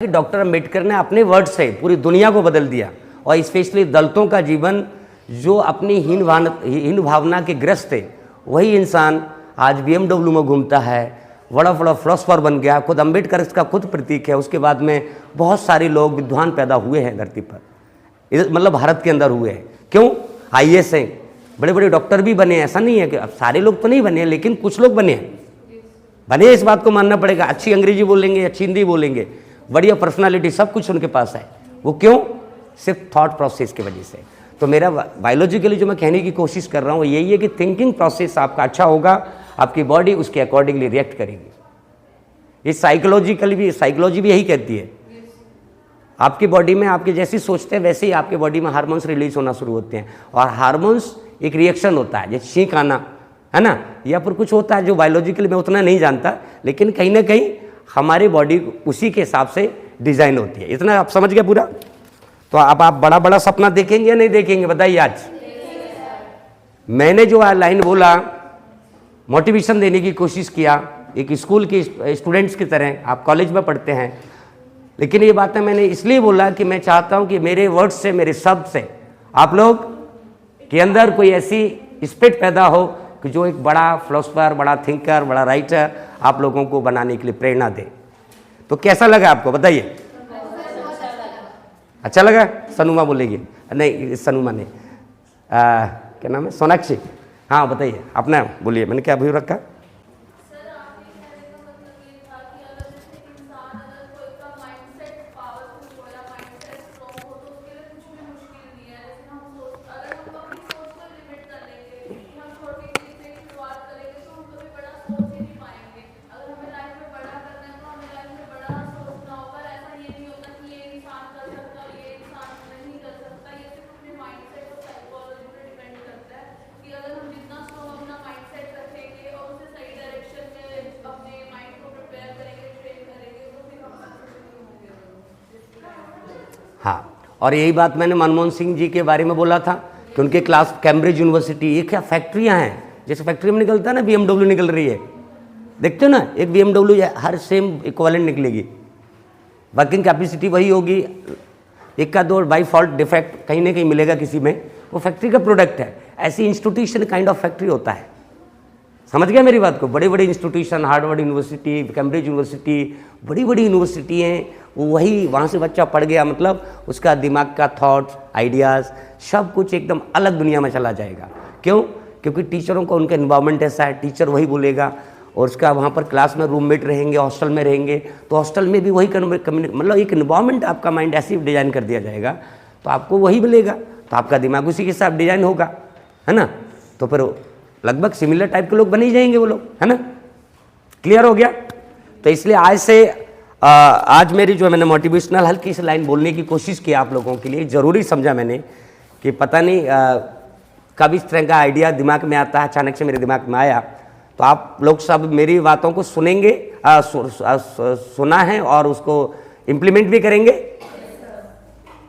कि डॉक्टर अंबेडकर ने अपने वर्ड से पूरी दुनिया को बदल दिया और स्पेशली दलितों का जीवन जो अपनी हीन भावना के ग्रस्त थे, वही इंसान आज BMW में घूमता है, बड़ा बड़ा फिलोसफर बन गया। खुद अंबेडकर इसका खुद प्रतीक है। उसके बाद में बहुत सारे लोग विद्वान पैदा हुए हैं धरती पर, मतलब भारत के अंदर हुए हैं। क्यों? IAS हैं, बड़े बड़े डॉक्टर भी बने हैं। ऐसा नहीं है कि अब सारे लोग तो नहीं बने, लेकिन कुछ लोग बने हैं। बने, इस बात को मानना पड़ेगा। अच्छी अंग्रेजी बोलेंगे, अच्छी हिंदी बोलेंगे, बढ़िया पर्सनालिटी, सब कुछ उनके पास है। वो क्यों? सिर्फ थॉट प्रोसेस की वजह से। तो मेरा बायोलॉजिकली जो मैं कहने की कोशिश कर रहा हूँ यही है कि थिंकिंग प्रोसेस आपका अच्छा होगा, आपकी बॉडी उसके अकॉर्डिंगली रिएक्ट करेगी। ये साइकोलॉजी भी यही कहती है। आपकी बॉडी में आपके जैसी सोचते हैं वैसे ही आपके बॉडी में हार्मोन्स रिलीज होना शुरू होते हैं, और हार्मोन्स एक रिएक्शन होता है, जैसे छींक आना है ना, या फिर कुछ होता है जो बायोलॉजिकली मैं उतना नहीं जानता, लेकिन कहीं ना कहीं हमारी बॉडी उसी के हिसाब से डिजाइन होती है। इतना आप समझ गए पूरा? तो अब आप बड़ा बड़ा सपना देखेंगे या नहीं देखेंगे, बताइए। आज मैंने जो लाइन बोला, मोटिवेशन देने की कोशिश किया एक स्कूल के स्टूडेंट्स की तरह, आप कॉलेज में पढ़ते हैं, लेकिन ये बातें मैंने इसलिए बोला कि मैं चाहता हूं कि मेरे वर्ड से, मेरे शब्द से आप लोग के अंदर कोई ऐसी स्पिरिट पैदा हो कि जो एक बड़ा फिलोसफर, बड़ा थिंकर, बड़ा राइटर आप लोगों को बनाने के लिए प्रेरणा दे। तो कैसा लगा आपको, बताइए? अच्छा लगा? सनुमा बोलेगी? नहीं, सनुमा नहीं, क्या नाम है, सोनाक्षी। हाँ बताइए, अपना बोलिए। मैंने क्या अभी रखा? हाँ, और यही बात मैंने मनमोहन सिंह जी के बारे में बोला था कि उनके क्लास कैम्ब्रिज यूनिवर्सिटी, ये क्या फैक्ट्रियां हैं, जैसे फैक्ट्री में निकलता है ना BMW निकल रही है, देखते हो ना, एक BMW हर सेम इक्विवेलेंट निकलेगी, वर्किंग कैपेसिटी वही होगी, एक का दो बाई फॉल्ट डिफेक्ट कहीं ना कहीं मिलेगा किसी में, वो फैक्ट्री का प्रोडक्ट है। ऐसी इंस्टीट्यूशन काइंड ऑफ फैक्ट्री होता है। समझ गया मेरी बात को? बड़े बड़े institution, Harvard university, Cambridge university, बड़ी बड़ी यूनिवर्सिटी हैं, वही वहाँ से बच्चा पढ़ गया, मतलब उसका दिमाग का थॉट्स, आइडियाज़, सब कुछ एकदम अलग दुनिया में चला जाएगा। क्यों? क्योंकि टीचरों का उनका इन्वायरमेंट ऐसा है, टीचर वही बोलेगा, और उसका वहाँ पर क्लास में रूममेट रहेंगे, हॉस्टल में रहेंगे, तो हॉस्टल में भी वही मतलब एक इन्वायरमेंट आपका माइंड ऐसे डिज़ाइन कर दिया जाएगा, तो आपको वही मिलेगा, तो आपका दिमाग उसी के साथ डिज़ाइन होगा, है ना। तो फिर लगभग सिमिलर टाइप के लोग बन ही जाएंगे वो लोग, है ना। क्लियर हो गया? तो इसलिए आज से आज मेरी जो मैंने मोटिवेशनल हल्की सी लाइन बोलने की कोशिश की आप लोगों के लिए, ज़रूरी समझा मैंने कि पता नहीं कब इस तरह का आइडिया दिमाग में आता है, अचानक से मेरे दिमाग में आया। तो आप लोग सब मेरी बातों को सुनेंगे, सुना है और उसको इम्प्लीमेंट भी करेंगे।